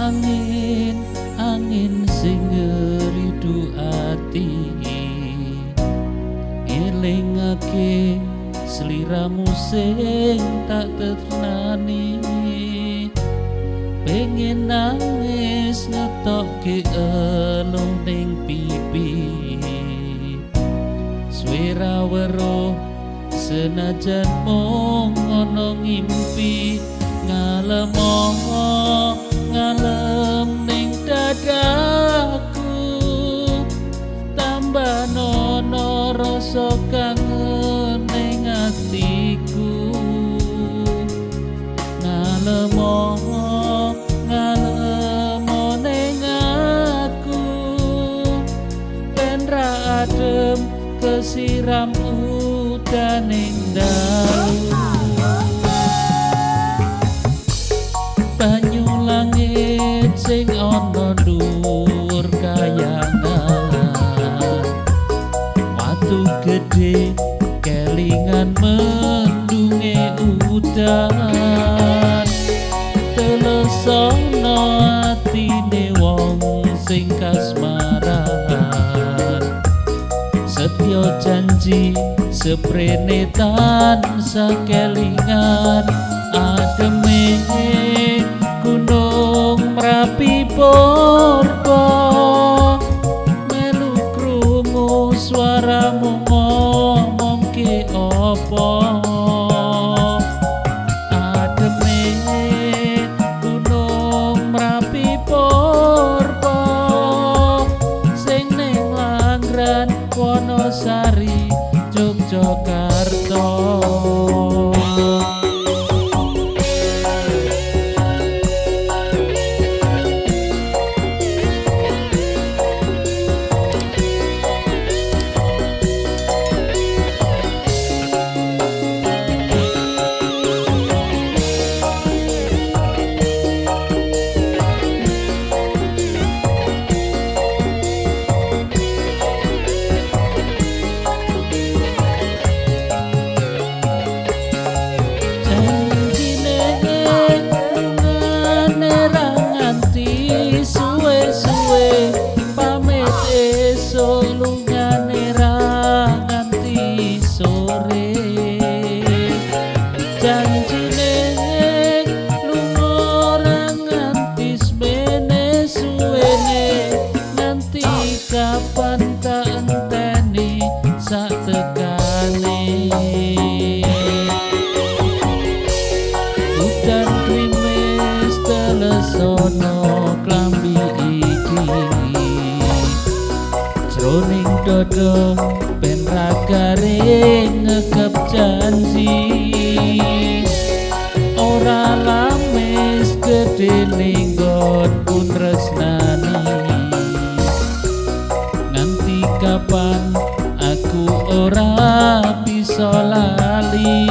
Angin, angin sing ngeridu ati, ngelingake sliramu sing tak tresnani. Pengen nangis ngetokke elo ning pipi, swara weruh senajan mung ana ngimpi. Ngalem ning dadaku, tambah nono rasa kangen ning atiku. Ngalem ning aku, ben ra adem kesiram udan ning dalu. Banyu langit sing ana dhuwur kayangan, watu gedhe kelingan mendunge udan. Telesono atine wong sing kasmaran, setya janji seprene tansah kelingan. Ademe gunung Merapi Purba, melu krungu swaramu ngomongke apa. Ademe gunung Merapi Purba, sing ning Langran Wonosari Yogyakarta. Kapan tak enteni sak tekane, udan krimis telesono klambi iki, jroning dada ben ra garing ngekep janji. Ora lamis gedhe ning nggonku tresnani, kapan aku ora bisa lali.